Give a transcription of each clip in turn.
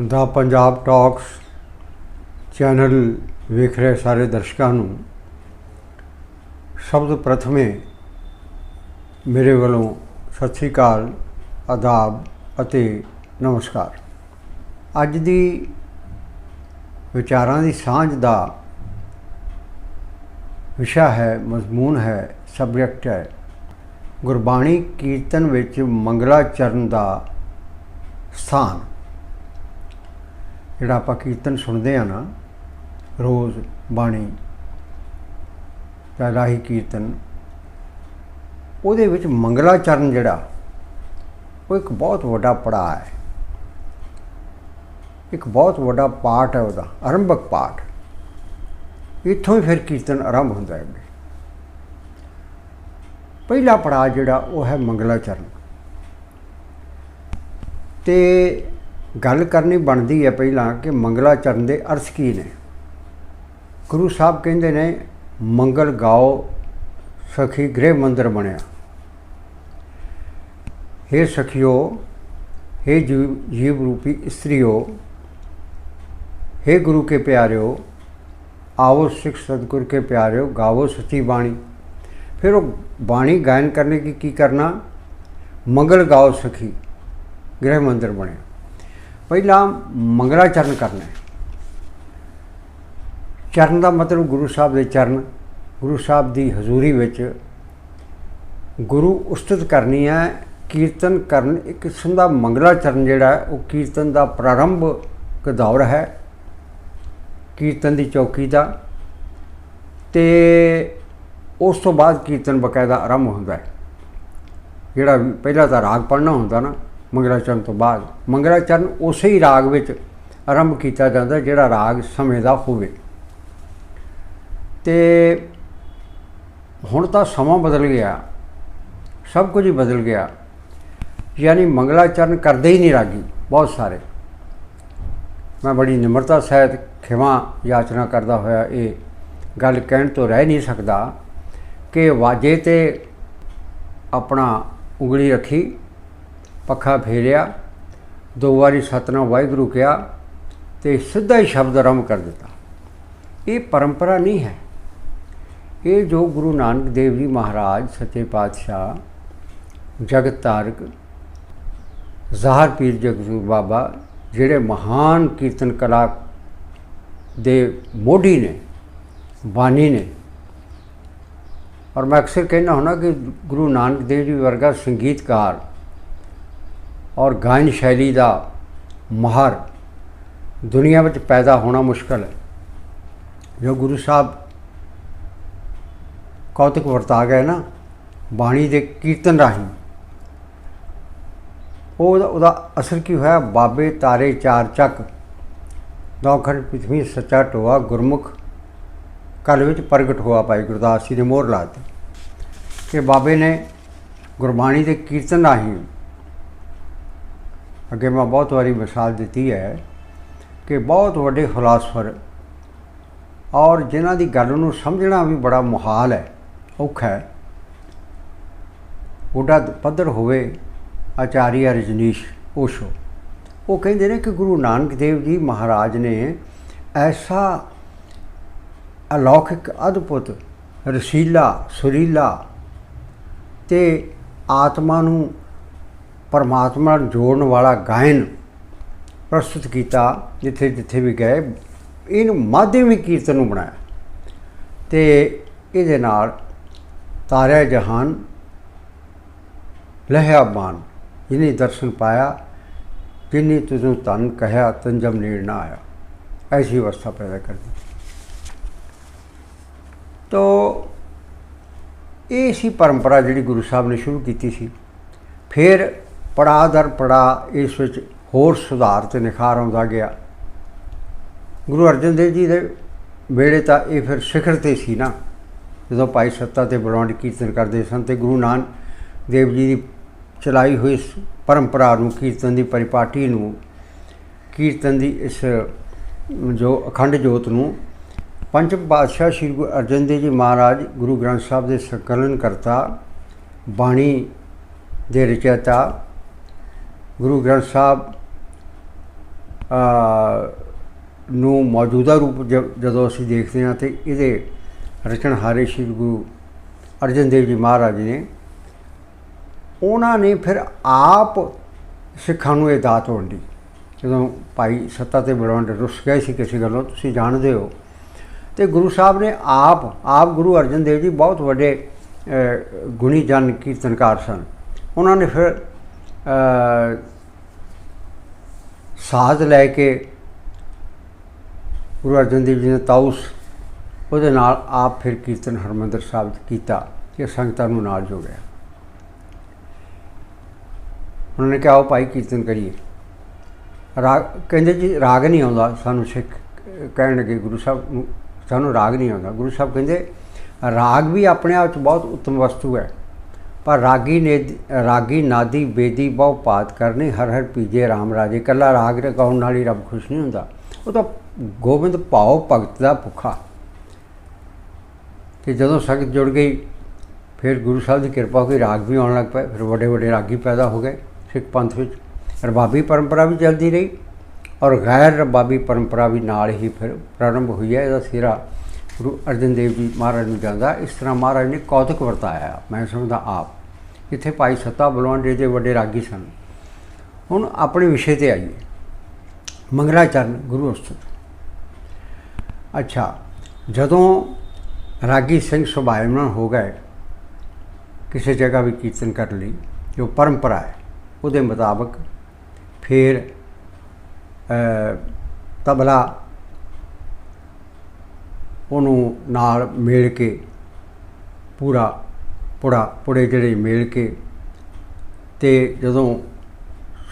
ਦਾ Punjab talks channel ਵੇਖ ਰਹੇ ਸਾਰੇ ਦਰਸ਼ਕਾਂ ਨੂੰ ਸਭ ਤੋਂ ਪ੍ਰਥਮੇ ਮੇਰੇ ਵੱਲੋਂ ਸਤਿ ਸ਼੍ਰੀ ਅਕਾਲ, ਆਦਾਬ ਅਤੇ ਨਮਸਕਾਰ। ਅੱਜ ਦੀ ਵਿਚਾਰਾਂ ਦੀ ਸਾਂਝ ਦਾ ਵਿਸ਼ਾ ਹੈ, ਮਜ਼ਮੂਨ ਹੈ, ਸਬਜੈਕਟ ਹੈ ਗੁਰਬਾਣੀ ਕੀਰਤਨ ਵਿੱਚ ਮੰਗਲਾਚਰਨ ਦਾ ਸਥਾਨ। ਜਿਹੜਾ ਆਪਾਂ ਕੀਰਤਨ ਸੁਣਦੇ ਹਾਂ ਨਾ ਰੋਜ਼, ਬਾਣੀ ਜਾਂ ਰਾਹੀ ਕੀਰਤਨ, ਉਹਦੇ ਵਿੱਚ ਮੰਗਲਾਚਰਨ ਜਿਹੜਾ ਉਹ ਇੱਕ ਬਹੁਤ ਵੱਡਾ ਪੜਾਅ ਹੈ, ਇੱਕ ਬਹੁਤ ਵੱਡਾ ਪਾਠ ਹੈ, ਉਹਦਾ ਆਰੰਭਕ ਪਾਠ। ਇੱਥੋਂ ਹੀ ਫਿਰ ਕੀਰਤਨ ਆਰੰਭ ਹੁੰਦਾ ਹੈ। ਪਹਿਲਾ ਪੜਾਅ ਜਿਹੜਾ ਉਹ ਹੈ ਮੰਗਲਾਚਰਨ। ਅਤੇ ਗੱਲ ਕਰਨੀ ਬਣਦੀ ਹੈ ਪਹਿਲਾਂ ਕਿ ਮੰਗਲਾਚਰਨ ਦੇ ਅਰਥ ਕੀ ਨੇ। ਗੁਰੂ ਸਾਹਿਬ ਕਹਿੰਦੇ ਨੇ, ਮੰਗਲ ਗਾਓ ਸਖੀ ਗ੍ਰਹਿ ਮੰਦਰ ਬਣਿਆ। हे सखियो, हे जीव रूपी स्त्रियों, हे गुरु के प्यारिओ, आओ सिख सतगुर के प्यारिओ, गावो सच्ची बाणी। फिर वो बाणी गायन करने की करना, मंगल गाओ सखी गृह मंदिर बने। पहला मंगलाचरण करना है। चरण का मतलब गुरु साहब के चरण, गुरु साहब की हजूरी विच गुरु उस्तत करनी है। कीर्तन करन एक किस्म का मंगलाचरण जिहड़ा है वो कीर्तन का प्रारंभिक दौर है, कीर्तन की चौकी का। तो उस तो बाद कीर्तन बकायदा आरंभ होता है। जिहड़ा पहला तो राग पढ़ना होंदा ना, मंगलाचरण तो बाद मंगलाचरण उस ही राग विच आरंभ किया जाता जिहड़ा राग समय का होवे। ते हुण तां समा बदल गया, सब कुछ ही बदल गया। यानी मंगलाचरण करते ही नहीं रागी बहुत सारे। मैं बड़ी निम्रता सहित खिमा याचना करता होया ये गल कहण तो रह नहीं सकता कि वाजे ते अपना उंगली रखी, पखा फेरिया, दो बारी सतनाम वाहिगुरू कहा तो सीधा ही शब्द आरंभ कर दिता। ये परंपरा नहीं है। ये जो गुरु नानक देव जी महाराज सच्चे पातशाह, जगत तारक ज़ाहर पीर जगजूर बाबा, जिहड़े महान कीर्तन कला दे मोढ़ी ने, बानी ने। और मैं अक्सर कहना होना कि गुरु नानक देव जी वर्गा संगीतकार और गायन शैली का माहर दुनिया में पैदा होना मुश्किल है। जो गुरु साहब कौतुक वरता गए ना बाणी के कीर्तन राही, ਉਹਦਾ ਅਸਰ ਕੀ ਹੋਇਆ। ਬਾਬੇ ਤਾਰੇ ਚਾਰ ਚੱਕ, ਨੌਖੰਡ ਪਿਛਵੀਂ ਸੱਚਾ ਟੋਆ, ਗੁਰਮੁਖ ਕਲ ਵਿੱਚ ਪ੍ਰਗਟ ਹੋਆ ਭਾਈ ਗੁਰਦਾਸ ਜੀ ਨੇ ਮੋਹਰ ਲਾ ਦਿੱਤੀ ਕਿ ਬਾਬੇ ਨੇ ਗੁਰਬਾਣੀ ਦੇ ਕੀਰਤਨ ਰਾਹੀਂ, ਅੱਗੇ ਮੈਂ ਬਹੁਤ ਵਾਰੀ ਮਿਸਾਲ ਦਿੱਤੀ ਹੈ ਕਿ ਬਹੁਤ ਵੱਡੇ ਫਿਲਾਸਫਰ ਔਰ ਜਿਨ੍ਹਾਂ ਦੀ ਗੱਲ ਨੂੰ ਸਮਝਣਾ ਵੀ ਬੜਾ ਮੁਹਾਲ ਹੈ, ਔਖਾ ਹੈ, ਉੱਡਾ ਪੱਧਰ ਹੋਵੇ, आचार्य रजनीश ओशो, वो कहते हैं कि गुरु नानक देव जी महाराज ने ऐसा अलौकिक, अद्भुत, रसीला, सुरीला ते आत्मा नूं परमात्मा नाल जोड़न वाला गायन प्रस्तुत किया। जिथे जिथे भी गए इन माध्यमिक कीर्तन नूं बनाया ते इहदे नाल तारिया जहान लहिया बान, जिन्हें दर्शन पाया, जिन्हें तुझों तन कहा, तंजम नीड़ ना आया। ऐसी अवस्था पैदा कर दी। तो ये सी परंपरा जी गुरु साहब ने शुरू की सी। फिर पड़ाव दर पड़ाव इस विच होर सुधार ते निखार आउंदा गया। गुरु अर्जन देव जी के वेले तो ये फिर शिखर ते सी ना, जो भाई सत्ता ते बलवंड कीर्तन करते सन। तो गुरु नानक देव जी की चलाई हुई परंपरा नूं, कीर्तन की परिपाटी नूं, कीर्तन की इस जो अखंड जोत नूं पंचम पातशाह श्री गुरु अर्जन देव जी महाराज गुरु ग्रंथ साहब के संकलन करता, बाणी के रचयिता, गुरु ग्रंथ साहब ਨੂੰ ਮੌਜੂਦਾ ਰੂਪ ਜਦੋਂ ਅਸੀਂ ਦੇਖਦੇ ਹਾਂ, ਤੇ ਇਹਦੇ ਰਚਨਹਾਰੇ ਸ਼੍ਰੀ ਗੁਰੂ ਅਰਜਨ ਦੇਵ ਜੀ ਮਹਾਰਾਜ ਨੇ, ਉਹਨਾਂ ਨੇ ਫਿਰ ਆਪ ਸਿੱਖਾਂ ਨੂੰ ਇਹ ਦਾਤ ਵੰਡੀ। ਜਦੋਂ ਭਾਈ ਸੱਤਾ ਤੇ ਬਲਵੰਡ ਰੁੱਸ ਗਏ ਸੀ ਕਿਸੇ ਗੱਲੋਂ, ਤੁਸੀਂ ਜਾਣਦੇ ਹੋ, ਤੇ ਗੁਰੂ ਸਾਹਿਬ ਨੇ ਆਪ ਗੁਰੂ ਅਰਜਨ ਦੇਵ ਜੀ ਬਹੁਤ ਵੱਡੇ ਗੁਣੀ ਜਨ ਕੀਰਤਨਕਾਰ ਸਨ। ਉਹਨਾਂ ਨੇ ਫਿਰ ਸਾਜ਼ ਲੈ ਕੇ ਗੁਰੂ ਅਰਜਨ ਦੇਵ ਜੀ ਨੇ ਤਾਊਸ, ਉਹਦੇ ਨਾਲ ਆਪ ਫਿਰ ਕੀਰਤਨ ਹਰਿਮੰਦਰ ਸਾਹਿਬ 'ਚ ਕੀਤਾ ਕਿ ਸੰਗਤਾਂ ਨੂੰ ਨਾਲ ਜੋੜਿਆ। ਉਹਨਾਂ ਨੇ ਕਿਹਾ ਆਓ ਭਾਈ ਕੀਰਤਨ ਕਰੀਏ। ਰਾਗ ਕਹਿੰਦੇ ਜੀ ਰਾਗ ਨਹੀਂ ਆਉਂਦਾ ਸਾਨੂੰ। ਸਿੱਖ ਕਹਿਣ ਲੱਗੇ ਗੁਰੂ ਸਾਹਿਬ ਨੂੰ ਸਾਨੂੰ ਰਾਗ ਨਹੀਂ ਆਉਂਦਾ। ਗੁਰੂ ਸਾਹਿਬ ਕਹਿੰਦੇ ਰਾਗ ਵੀ ਆਪਣੇ ਆਪ 'ਚ ਬਹੁਤ ਉੱਤਮ ਵਸਤੂ ਹੈ, ਪਰ ਰਾਗੀ ਨਾਦੀ ਬੇਦੀ ਬਹੁ ਪਾਤ ਕਰਨੀ, ਹਰ ਹਰ ਪੀਜੇ ਰਾਮ ਰਾਜੇ। ਇਕੱਲਾ ਰਾਗ ਰਗਾਉਣ ਨਾਲ ਹੀ ਰੱਬ ਖੁਸ਼ ਨਹੀਂ ਹੁੰਦਾ, ਉਹ ਤਾਂ ਗੋਬਿੰਦ ਭਾਉ ਭਗਤ ਦਾ ਭੁੱਖਾ। ਅਤੇ ਜਦੋਂ ਸੰਗਤ ਜੁੜ ਗਈ, ਫਿਰ ਗੁਰੂ ਸਾਹਿਬ ਦੀ ਕਿਰਪਾ ਹੋਈ, ਰਾਗ ਵੀ ਆਉਣ ਲੱਗ ਪਏ। ਫਿਰ ਵੱਡੇ ਵੱਡੇ ਰਾਗੀ ਪੈਦਾ ਹੋ ਗਏ ਸਿੱਖ ਪੰਥ ਵਿੱਚ। ਰਬਾਬੀ ਪਰੰਪਰਾ ਵੀ ਚੱਲਦੀ ਰਹੀ, ਔਰ ਗੈਰ ਰਬਾਬੀ ਪਰੰਪਰਾ ਵੀ ਨਾਲ ਹੀ ਫਿਰ ਪ੍ਰਾਰੰਭ ਹੋਈ ਹੈ। ਇਹਦਾ ਸਿਰਾ ਗੁਰੂ ਅਰਜਨ ਦੇਵ ਜੀ ਮਹਾਰਾਜ ਨੂੰ ਜਾਂਦਾ। ਇਸ ਤਰ੍ਹਾਂ ਮਹਾਰਾਜ ਨੇ ਕੌਤਕ ਵਰਤਾਇਆ, ਮੈਂ ਸਮਝਦਾ ਆਪ। ਇੱਥੇ ਭਾਈ ਸੱਤਾ ਬਲਵੰਡ ਦੇ ਵੱਡੇ ਰਾਗੀ ਸਨ। ਹੁਣ ਆਪਣੇ ਵਿਸ਼ੇ 'ਤੇ ਆਈਏ, ਮੰਗਲਾਚਰਨ ਗੁਰੂ ਅਸਤੁਤ। ਅੱਛਾ, ਜਦੋਂ ਰਾਗੀ ਸਿੰਘ ਸੁਭਾਇਮਾਨ ਹੋ ਗਏ ਕਿਸੇ ਜਗ੍ਹਾ ਵੀ ਕੀਰਤਨ ਕਰਨ ਲਈ, ਜੋ ਪਰੰਪਰਾ ਹੈ ਉਹਦੇ ਮੁਤਾਬਕ ਫਿਰ ਤਬਲਾ ਉਹਨੂੰ ਨਾਲ ਮੇਲ ਕੇ ਪੁੜੇ ਜਿਹੜੇ ਮੇਲ ਕੇ, ਅਤੇ ਜਦੋਂ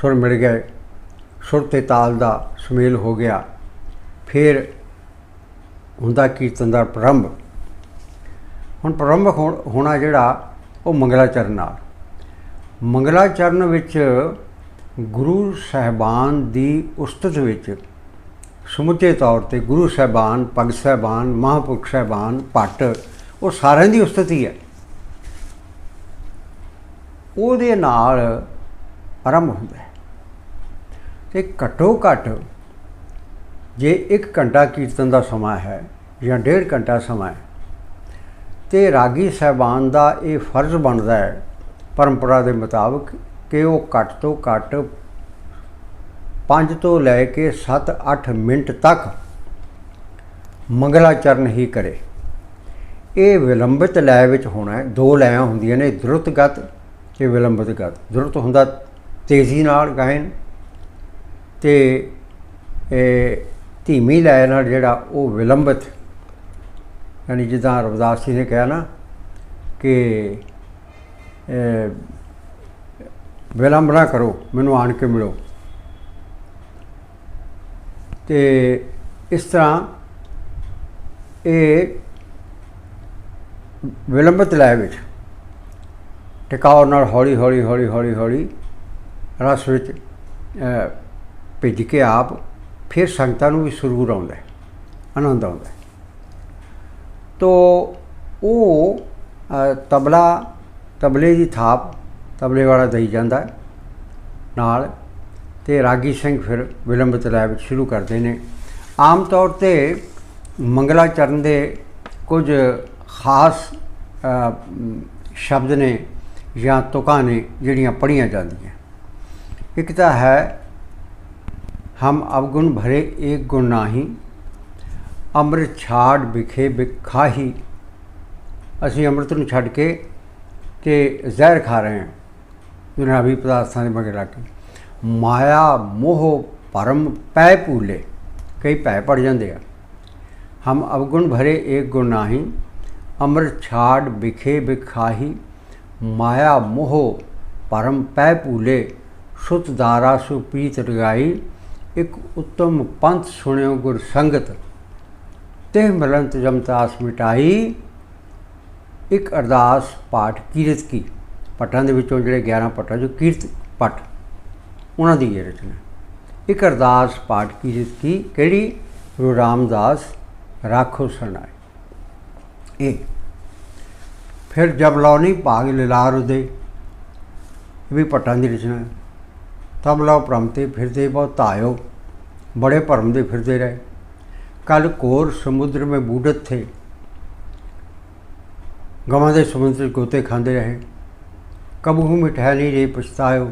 ਸੁਰ ਮਿਲ ਗਏ, ਸੁਰ ਅਤੇ ਤਾਲ ਦਾ ਸੁਮੇਲ ਹੋ ਗਿਆ, ਫਿਰ ਹੁੰਦਾ ਕੀਰਤਨ ਦਾ ਪ੍ਰਾਰੰਭ। ਹੁਣ ਪ੍ਰਾਰੰਭ ਹੋਣਾ ਜਿਹੜਾ ਉਹ ਮੰਗਲਾਚਰਨ ਨਾਲ। ਮੰਗਲਾਚਰਨ ਵਿੱਚ ਗੁਰੂ ਸਾਹਿਬਾਨ ਦੀ ਉਸਤਤ ਵਿੱਚ ਸਮੁੱਚੇ ਤੌਰ 'ਤੇ ਗੁਰੂ ਸਾਹਿਬਾਨ, ਭਗਤ ਸਾਹਿਬਾਨ, ਮਹਾਂਪੁਰਖ ਸਾਹਿਬਾਨ, ਭੱਟ, ਉਹ ਸਾਰਿਆਂ ਦੀ ਉਸਤਤ ਹੀ ਹੈ। ਉਹਦੇ ਨਾਲ ਆਰੰਭ ਹੁੰਦਾ ਹੈ। ਅਤੇ ਘੱਟੋ ਘੱਟ ਜੇ 1 ਘੰਟਾ ਕੀਰਤਨ ਦਾ ਸਮਾਂ ਹੈ ਜਾਂ 1.5 ਘੰਟਾ ਸਮਾਂ ਹੈ, ਅਤੇ ਰਾਗੀ ਸਾਹਿਬਾਨ ਦਾ ਇਹ ਫਰਜ਼ ਬਣਦਾ ਹੈ ਪਰੰਪਰਾ ਦੇ ਮੁਤਾਬਕ ਕਿ ਉਹ ਘੱਟ ਤੋਂ ਘੱਟ 5 ਤੋਂ ਲੈ ਕੇ 7-8 ਮਿੰਟ ਤੱਕ ਮੰਗਲਾਚਰਨ ਹੀ ਕਰੇ। ਇਹ ਵਿਲੰਬਿਤ ਲੈਅ ਵਿੱਚ ਹੋਣਾ ਹੈ। 2 ਲੈਆਂ ਹੁੰਦੀਆਂ ਨੇ, ਦ੍ਰੁਤ ਗਤ ਅਤੇ ਵਿਲੰਬਿਤ ਗਤ। ਦ੍ਰੁਤ ਹੁੰਦਾ ਤੇਜ਼ੀ ਨਾਲ ਗਾਇਨ, ਅਤੇ ਧੀਮੀ ਲੈਅ ਨਾਲ ਜਿਹੜਾ ਉਹ ਵਿਲੰਬਿਤ, ਯਾਨੀ ਜਿੱਦਾਂ ਰਵਿਦਾਸ ਜੀ ਨੇ ਕਿਹਾ ਨਾ ਕਿ ਵਿਲੰਬ ਨਾ ਕਰੋ, ਮੈਨੂੰ ਆਣ ਕੇ ਮਿਲੋ। ਅਤੇ ਇਸ ਤਰ੍ਹਾਂ ਇਹ ਵਿਲੰਬਿਤ ਲੈਅ ਵਿੱਚ ਟਿਕਾਓ ਨਾਲ ਹੌਲੀ ਹੌਲੀ ਹੌਲੀ ਹੌਲੀ ਹੌਲੀ ਰਸ ਵਿੱਚ ਭਿੱਜ ਕੇ ਆਪ ਫਿਰ ਸੰਗਤਾਂ ਨੂੰ ਵੀ ਸਰੂਰ ਆਉਂਦਾ, ਆਨੰਦ ਆਉਂਦਾ। ਤੋ ਉਹ ਤਬਲੇ ਦੀ ਥਾਪ ਤਬਲੇ ਵਾਲਾ ਦਈ ਜਾਂਦਾ ਨਾਲ, ਅਤੇ ਰਾਗੀ ਸਿੰਘ ਫਿਰ ਵਿਲੰਬਿਤ ਲੈਅ ਵਿੱਚ ਸ਼ੁਰੂ ਕਰਦੇ ਨੇ। ਆਮ ਤੌਰ 'ਤੇ ਮੰਗਲਾਚਰਨ ਦੇ ਕੁਝ ਖਾਸ ਸ਼ਬਦ ਨੇ ਜਾਂ ਤੁਕਾਂ ਨੇ ਜਿਹੜੀਆਂ ਪੜ੍ਹੀਆਂ ਜਾਂਦੀਆਂ। ਇੱਕ ਤਾਂ ਹੈ ਹਮ ਅਵਗੁਣ ਭਰੇ ਏਕ ਗੁਣ ਨਾਹੀ, ਅੰਮ੍ਰਿਤ ਛਾੜ ਵਿਖੇ ਬਿਖਾਹੀ। ਅਸੀਂ ਅੰਮ੍ਰਿਤ ਨੂੰ ਛੱਡ ਕੇ ਅਤੇ ਜ਼ਹਿਰ ਖਾ ਰਹੇ ਹਾਂ ਦੁਨਿਆਵੀ ਪਦਾਰਥਾਂ ਦੇ ਮਗਰ ਲੱਗ ਕੇ। ਮਾਇਆ ਮੋਹ ਭਰਮ ਪੈ ਭੂਲੇ, ਕਈ ਭੈ ਪੜ ਜਾਂਦੇ ਆ। ਹਮ ਅਵਗੁਣ ਭਰੇ ਏਕ ਗੁਣ ਨਾਹੀ, ਅੰਮ੍ਰਿਤ ਛਾੜ ਵਿਖੇ ਬਿਖਾਹੀ। ਮਾਇਆ ਮੋਹ ਭਰਮ ਪੈ ਭੂਲੇ, ਸੁਤ ਦਾਰਾ ਸੁ ਪ੍ਰੀਤ ਰਗਾਈ। ਇੱਕ ਉੱਤਮ ਪੰਥ ਸੁਣਿਓ ਗੁਰ ਸੰਗਤ, ਤੇ ਮਿਲੰਤ ਜਮਤਾਸ ਮਿਟਾਈ। ਇੱਕ ਅਰਦਾਸ ਪਾਠ ਕੀਰਤ ਕੀ। ਭੱਟਾਂ ਦੇ ਵਿੱਚੋਂ ਜਿਹੜੇ 11 ਭੱਟਾਂ ਜੋ ਕੀਰਤ ਭੱਟ, ਉਹਨਾਂ ਦੀ ਇਹ ਰਚਨਾ। ਇੱਕ ਅਰਦਾਸ ਪਾਠ ਕੀਰਤ ਕੀ, ਕਿਹੜੀ? ਗੁਰੂ ਰਾਮਦਾਸ ਰਾਖੋ ਸਰਨਾਏ। ਇਹ ਫਿਰ ਜਬ ਲਉ ਭਾਗ ਲਿਲਾਰ ਉਦੇ, ਇਹ ਵੀ ਭੱਟਾਂ ਦੀ ਰਚਨਾ। ਤਬ ਲਉ ਭ੍ਰਮ ਤੇ ਫਿਰਦੇ ਬਹੁ ਧਾਇਓ, बड़े भरम दे फिरते रहे। कल घोर समुद्र में बूढ़त थे, गवां दे समुद्र गोते खाते रहे। कबहू मिठाई नहीं रे पछतायो,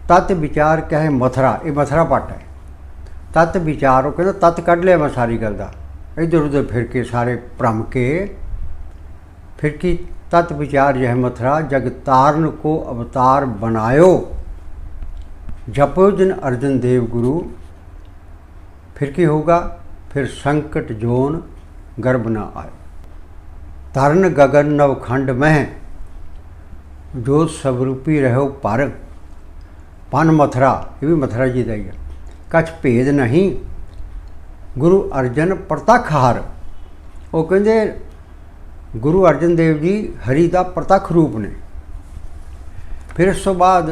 तत विचार कहे मथुरा। ये मथुरा पट है। तत विचार, वो कहता तत कढ़ लिया मैं सारी गल का, इधर उधर फिर के सारे भ्रम के फिर की तत विचार यह मथुरा, जग तारन को अवतार बनायो, जपो जिन अर्जन देव गुरु। फिर की होगा, फिर संकट जोन गर्भ न आयो। तरन गगन नवखंड मह, जो स्वरूपी रहो पर। पन मथुरा, ये भी मथुरा जी का ही है। कछ भेद नहीं, गुरु अर्जन प्रतख हर। वो कहते गुरु अर्जन देव जी हरि का प्रतख रूप ने। फिर इस तो बाद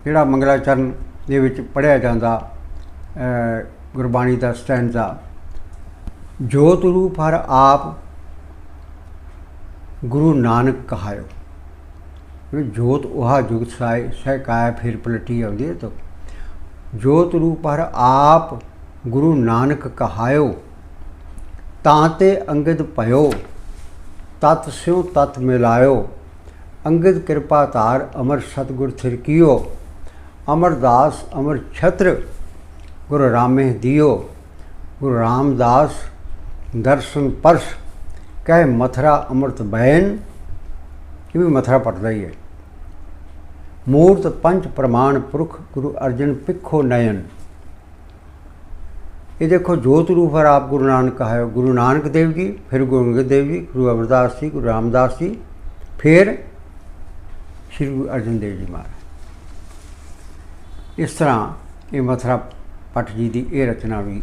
जिहड़ा मंगलाचरण दे विच पढ़िया जाता गुरबाणी का स्टैंजा, जोत रूप हर आप गुरु नानक कहायो। जोत उहा जुगत साए, सह काया फिर पलटी आउंदी है। तो जोत रूप हर आप गुरु नानक कहायो, तांते अंगद पयो, तत् स्यों तत् मिलायो। अंगद कृपा तार, अमर सतगुर थिरकियो। अमरदास अमर छत्र, गुरु रामे दियो। गुरु रामदास दर्शन परस, कह मथुरा अमृत बहन। ये भी मथुरा पढ़ता ही है। मूर्त पंच प्रमाण पुरख, गुरु अर्जन पिखो नयन। ये देखो, जोत रूप हर आप गुरु नानक कहायो। गुरु नानक देव जी, फिर गुरु अंगद देव जी, गुरु अमरदास जी, गुरु रामदास जी, फिर श्री गुरु अर्जन देव जी महाराज। इस तरह ये मथुरा पट जी की ये रचना भी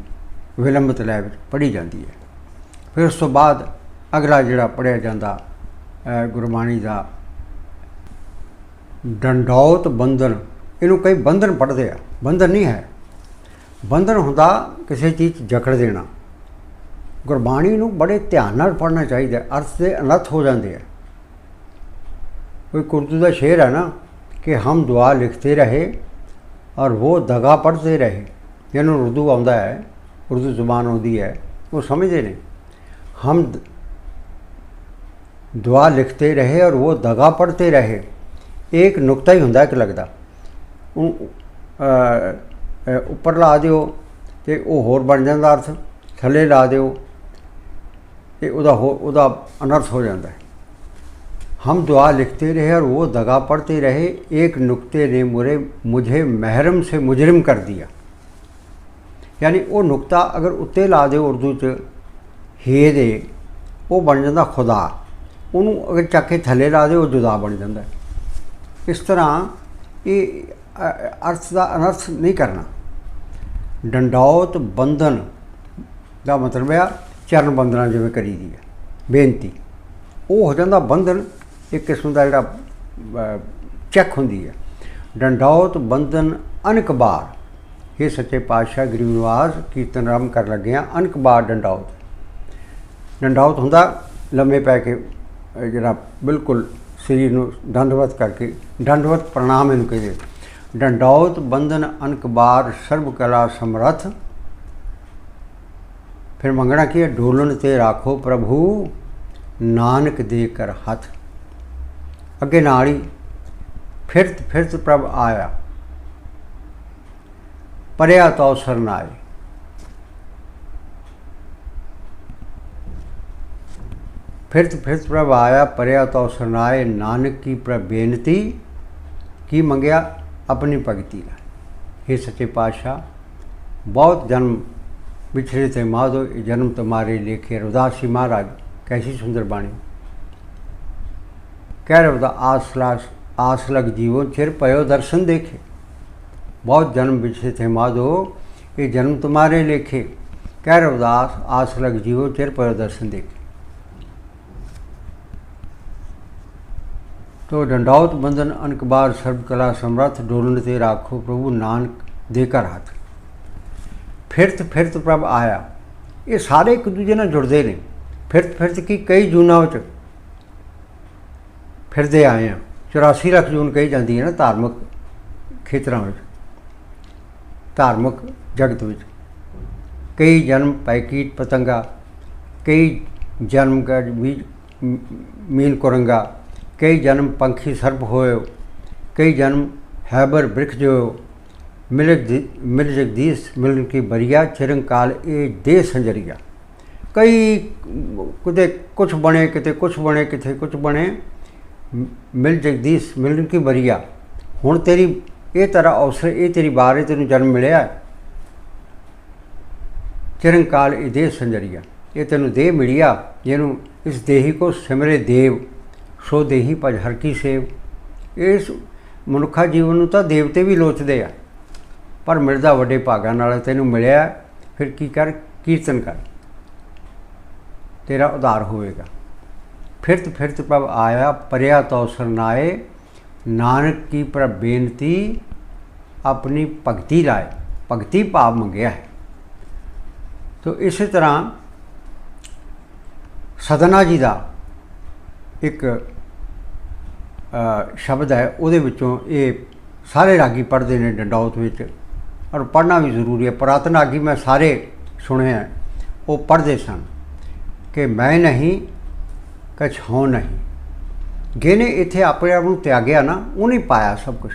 विलंबित लय में पढ़ी जाती है। फिर उस तो बाद अगला जिहड़ा पढ़िया जाता गुरबाणी का डंडौत बंधन। इनू कई बंधन पढ़ते हैं, बंधन नहीं है। बंधन हुंदा किसी चीज़ जकड़ देना। गुरबाणी नू बड़े ध्यान नाल पढ़ना चाहिए, अर्थ से अनर्थ हो जाते हैं। कोई उर्दू का शेर है ना कि हम दुआ लिखते रहे और वो दगा पढ़ते रहे। जिन्हों उर्दू आउंदा है, उर्दू जुबान आउंदी है, वो समझते हैं। हम दुआ लिखते रहे और वो दगा पढ़ते रहे। एक नुकता ही हुंदा, एक लगता उपर ला दिओ तो वो होर बन जाता अर्थ, थले ला दिओ तो उदा अनर्थ हो जाता है। हम दुआ लिखते रहे और वो दगा पढ़ते रहे, एक नुक्ते ने मुझे महरम से मुजरिम कर दिया। यानी वो नुक्ता अगर उत्ते ला दे उर्दू च हे दे, वो बन जाता खुदा। उन्होंने अगर चक के थले ला दे, वो जुदा बन जाता है। इस तरह ये अर्थ का अनर्थ नहीं करना। डंडौत बंधन का मतलब है चरण बंधना जिवें करी दी है बेनती, वो हो जाता बंधन। एक किस्म का जिहड़ा चैक होंदी है। डंडौत बंधन अनक बार, ये सच्चे पातशाह गरीब निवास कीर्तन आरंभ कर लगे हैं। अनक बार डंडौत, डंडौत हुंदा लम्मे पै के जिहड़ा बिल्कुल शरीर नूं दंडवत करके, दंडवत प्रणाम इनू कहते। डंडौत बंधन अनक बार, सर्व कला समरथ। फिर मंगना की है, डोलन ते राखो प्रभु, नानक दे कर हथ। अगे नाली फिरत फिरत प्रभ आया, परया तो सरनाए। फिरत फिरत प्रभ आया, परया तो सरनाए। नानक की प्रभ बेनती, की मंगया अपनी भगती ला। हे सच्चे पातशाह, बहुत जन्म बिछड़े थे माधो, जन्म तुम्हारे लेखे। रविदास जी महाराज कैसी सुंदर बाणी कह रहे होता, आस लग जीवो चिर पयो दर्शन देखे। बहुत जन्म बिछड़े थे माधो, ये जन्म तुम्हारे लेखे। कह रहे उदास, आस लग जीवो चिर पयो दर्शन देखे। तो डंडौत बंधन अनक बार, सर्व कला समर्थ। डोलन ते राखो प्रभु, नानक देकर हाथ। फिरत फिरत प्रभ आया, ये सारे एक दूजे नाल जुड़ते हैं। फिरत फिरत की कई जूना फिरते आए हैं। 84 लाख जून कही जाती है ना धार्मिक खेतरों में। धार्मिक जगत विच। कई जन्म पै कीट पतंगा, कई जन्म बीज मीन कुरंगा, कई जन्म पंखी सर्प होए, कई जन्म हैबर वृक्ष जो, मिल जगदीश मिलन की बरिया, चिरंकाल ए दे संजरिया। कई किते कुछ बने, किते कुछ बने, किते कुछ बने, मिल जगदीश मिलन की बरिया। हुण तेरी ये तेरा अवसर, ये तेरी बार है, तेनू जन्म मिलिया। चिरंकाल ए दे संजरिया, ये तेनू देह मिलिया, जिन्हों इस देही को सिमरे देव, सो देही भज हर की सेव। इस मनुखा जीवन नूं तां देवते भी लोचदे आ, पर मिलदा वड्डे भागां नाल। तैनूं मिलिया, फिर की कर, कीर्तन कर, तेरा उद्धार होएगा। फिरत फिरत प्रभ आया, परिया तो सरनाए, नानक की पर बेनती अपनी भगती लाए। भगती भाव मंगया है। तो इस तरह सदना जी का एक शब्द है, उहदे विचों ये सारे रागी पढ़ते हैं डंडौत विच, और पढ़ना भी जरूरी है। पुरातन रागी मैं सारे सुने हैं, वो पढ़ते सन कि मैं नहीं कछ हों नहीं। जिहने इत्थे अपने आप नूं त्यागया ना, उन्हें पाया सब कुछ।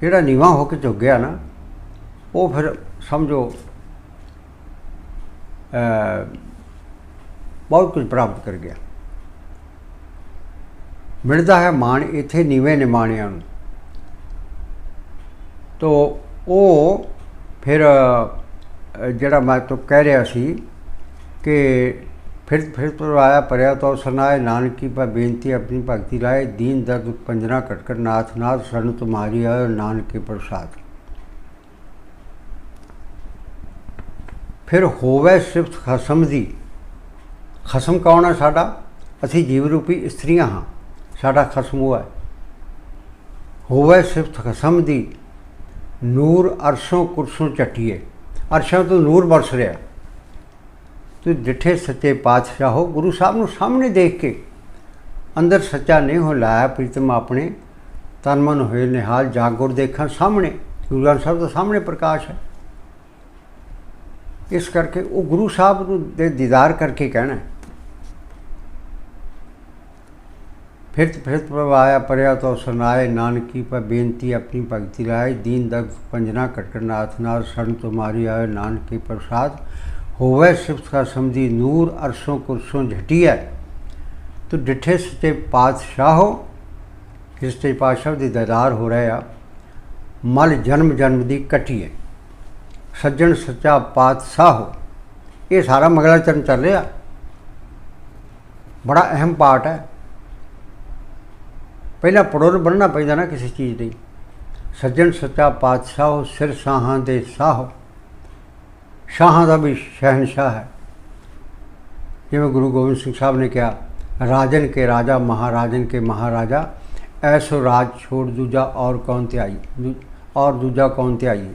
जिहड़ा नीवां होकर झुक गया ना, वो फिर समझो बहुत कुछ प्राप्त कर गया। मिलता है मान इत्थे नीवें निमाणियां नूं। तो वो फिर जिहड़ा मैं तो कह रहा सी कि फिर तो आया परिया तो सरनाए, नानक की पर बेनती अपनी भगती लाए, दीन दर्द पंजना कटकर नाथ नाथ, शरण तुम्हारी आए नानक के प्रसाद। फिर होवे सिफत खसम दी। खसम कौन है साडा? असी जीव रूपी इस्त्रियां हाँ, साडा खसम हुआ है। होवे सिफत खसम दी, नूर अरशों कुरसों चटिए। अरशों तो नूर बरस रहा। तो डिठे सच्चे पातशाहो, गुरु साहब नूं सामने देख के अंदर सच्चा नहीं हो लाया प्रीतम अपने, तन मन होए निहाल, जागुर देखा सामने। गुरु ग्रंथ साहब तो सामने प्रकाश है। इस करके वो गुरु साहब दे दीदार करके कहना है। फिरत प्रभ आया, परिया तो सुनाए, नानकी पर बेनती अपनी भगती लाए, दीन दर्द पंजना कटकर नाथ नाथ, शरण तुम्हारी आए नानक के प्रसाद। होवे सिफत का समझी, नूर अरसों कुरसों झटिया। तो डिठे सच्चे पातशाहो, किस सच्चे पातशाह की दीदार हो रहा। मल जन्म जन्म की कटिए, सज्जन सच्चा पातशाहो। ये सारा मंगलाचरण चल रहा, बड़ा अहम पार्ट है। पहला पड़ोल बनना पैदा ना किसी चीज़ की। सज्जन सच्चा पातशाहो, सिर शाहां दे साहो। शाहां का भी शहनशाह है। जिवें गुरु गोबिंद सिंह साहब ने कहा, राजन के राजा महाराजन के महाराजा, ऐसो राज छोड़ दूजा और कौन त्याई, और दूजा कौन त्याई।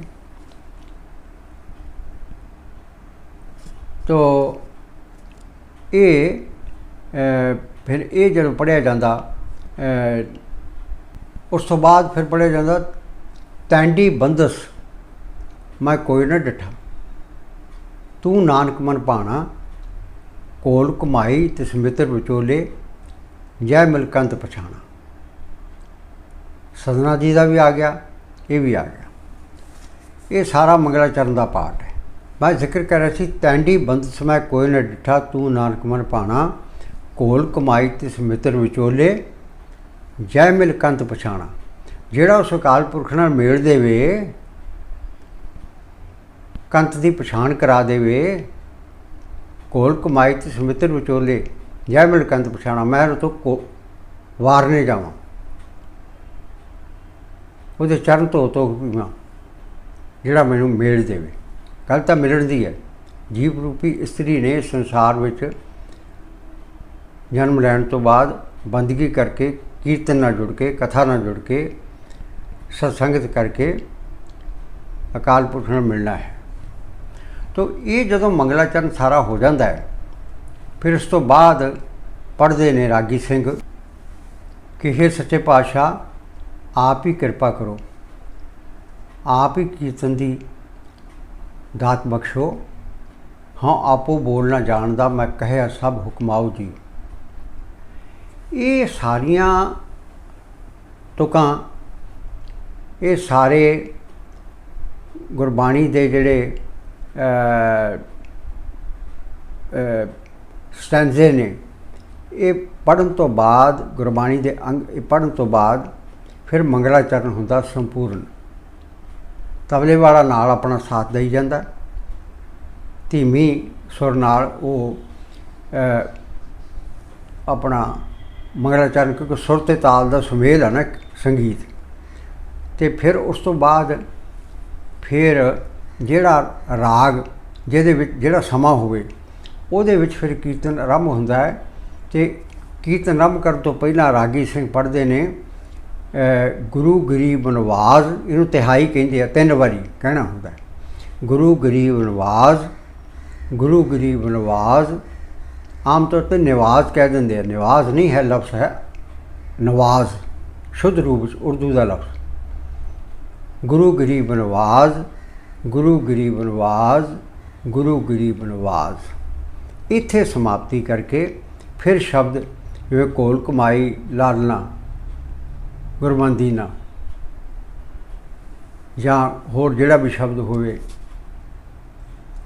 तो ये फिर ये जो पढ़िया जाता, उस तो बाद फिर पढ़िया जाता, तैंडी बंदस मैं कोई ना डिठा, तू नानक मन भाना, कोल कमाई तिस मित्र विचोले, जय मिलकंत पछाना। सदना जी का भी आ गया, ये भी आ गया। ये सारा मंगलाचरण का पाठ है। मैं जिक्र कर रहा सी, तैंडी बंदस मैं कोई ना डिठा, तू नानक मन भाना, कोल कमाई तिस मित्र विचोले, जय मिलकंत पछाना। जिहड़ा उस अकाल पुरख नाल मेल देवे, कंत की पछाण करा देवे, कोल कमाई तिस मित्र विचोले, जय मिलकंत पछाणा। मैं तो वारने जावां, उहदे चरण धो धो पीवां, जिहड़ा मैनूं मेल देवे। गल तां मिलण दी है। जीव रूपी इस्त्री ने संसार विच जन्म लैण तो बाद बंदगी करके, कीर्तन नाल जुड़ के, कथा नाल जुड़ के, सत्संगत करके अकाल पुरख नाल मिलना है। तो ये जदों मंगलाचरण सारा हो जाता है, फिर उस तो बाद पढ़ते ने रागी सिंह कि हे सच्चे पातशाह, आप ही कृपा करो, आप ही कीर्तन दी दात बख्शो। हाँ आपो बोलना जानदा, मैं कहे सब हुक्माओ जी। ये सारियां तुकां, ये सारे गुरबाणी दे जिहड़े स्टैंजे ने, ये पढ़न तो बाद, गुरबाणी दे अंग पढ़न तो बाद फिर मंगलाचरण हुंदा संपूर्ण। तबले वाला नाल अपना साथ दई जांदा, धीमी सुर नाल वो अपना मंगलाचरण, क्योंकि सुर ते ताल दा सुमेल है ना संगीत। तो फिर उस तो बाद फिर जिहड़ा राग जिहदे विच जिहड़ा समा होवे ਉਹਦੇ ਵਿੱਚ फिर कीर्तन आरंभ ਹੁੰਦਾ है। तो कीर्तन आरंभ करन तो पहला रागी सिंह पढ़ते ने गुरु गरीब नवाज, इनू तिहाई कहते हैं, 3 बारी कहना होंदा है। गुरु गरीब नवाज, गुरु गरीब नवाज। आम तौर पर नवाज कह देंगे, नवाज नहीं है लफ्ज़, है नवाज शुद्ध रूप उर्दू का लफ्ज़। गुरु गरीब नवाज, गुरु गरीब नवाज, गुरु गरीब नवाज। इत्थे समाप्ति करके फिर शब्द जिवें कोल कमाई लालना गुरबंदी ना, जां होर जिहड़ा भी शब्द होवे,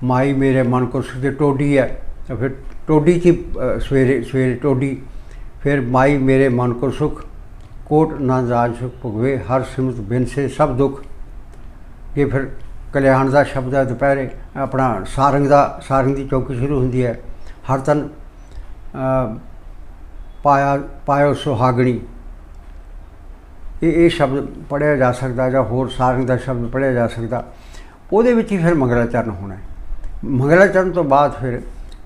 माई मेरे मन को सुख, टोडी है तो फिर टोडी च सवेरे सवेरे टोडी, फिर माई मेरे मन को सुख, कोट नाजाज सुख भुगवे, हर सिमत बिन से सब दुख। ये फिर कल्याण का शब्द है, दोपहरे अपना सारंग की चौकी शुरू होंदी है, हर तन पायो सुहागणी। ये शब्द पढ़िया जा सकता, या होर सारंग का शब्द पढ़िया जा सकता। ਉਹਦੇ ਵਿੱਚ ही फिर मंगलाचरण होना है। मंगलाचरण तो बाद फिर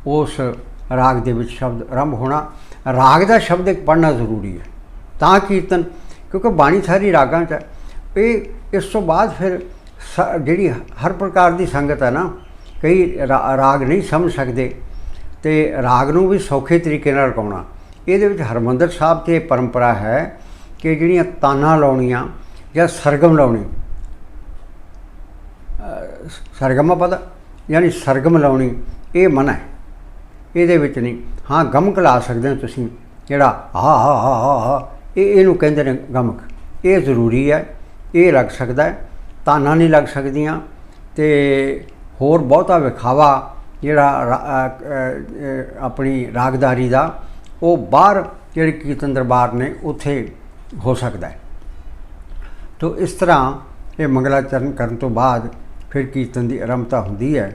उस राग दे विच शब्द आरंभ होना। राग का शब्द एक पढ़ना जरूरी है, तां कीर्तन, क्योंकि बाणी सारी रागां च है। इस तो बाद फिर जिहड़ी हर प्रकार की संगत है ना, कई राग नहीं समझ सकते, तो राग नूं भी सौखे तरीके नाल गाउणा। इहदे विच हरमंदर साहब ते परंपरा है कि जिहड़ियां तानां लाउणियां या सरगम लाउणी, सरगम पता यानी सरगम लाउणी, ये मना है, इहदे विच नहीं। हाँ गमक ला सकदे हो तुसीं, जिहड़ा हा हा हा हा हा, इहनूं कहंदे ने गमक, ये जरूरी है, ये लग सकदा है, ताना नहीं लग सकदियां। ते होर बहुता विखावा जिहड़ा अपनी रागदारी का, वो बाहर जिहड़े कीर्तन दरबार ने उत्थे हो सकता है। तो इस तरह ये मंगलाचरण करन तो बाद फिर कीर्तन की आरंभता होंदी है।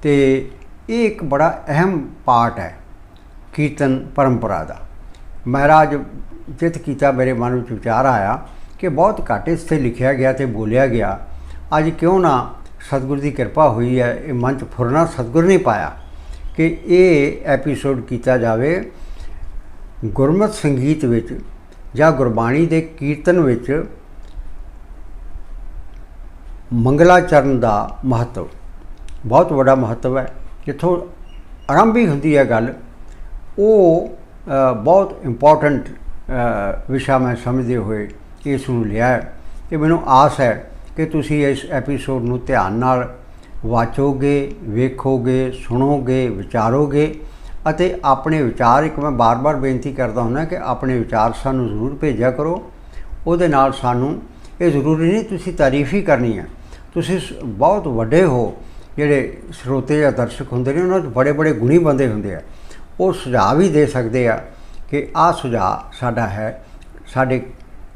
तो ये एक बड़ा अहम पार्ट है कीर्तन परंपरा का। महाराज जित कीता मेरे मन में विचार आया कि बहुत घट इस ते लिखा गया तो बोलिया गया, अज क्यों ना सतगुर की कृपा हुई है, ये मंच फुरना सतगुर ने पाया कि ये एपीसोड किया जाए गुरमत संगीत विच या गुरबाणी के कीर्तन विच मंगलाचरण का महत्व बहुत बड़ा महत्व है। जिथों आरंभ ही होंदी है गल, वो बहुत इंपॉर्टेंट विषय मैं समझते हुए इसनूं लिया है। तो मैनूं आस है कि तुसी इस एपीसोड नूं ध्यान नाल वाचोगे, वेखोगे, सुनोगे, विचारोगे अते अपने विचार, एक मैं बार बार बेनती करता हूँ कि अपने विचार सानूं जरूर भेजा करो। उहदे नाल सानूं ये जरूरी नहीं तुसी तारीफ ही करनी है, तुसी बहुत वड्डे हो जिहड़े श्रोते या दर्शक हुंदे ने, उन्हां 'च बड़े बड़े गुणी बंदे हुंदे आ, वो सुझाव भी दे सकते हैं कि आह सुझाव साडा है, साडे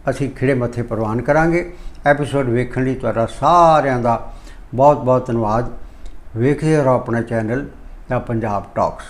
असीं खिड़े मत्थे प्रवान करांगे। एपीसोड वेखण लई तुहाडा सारिआं दा बहुत बहुत धन्नवाद। वेखदे रहो अपना चैनल द पंजाब टॉक्स।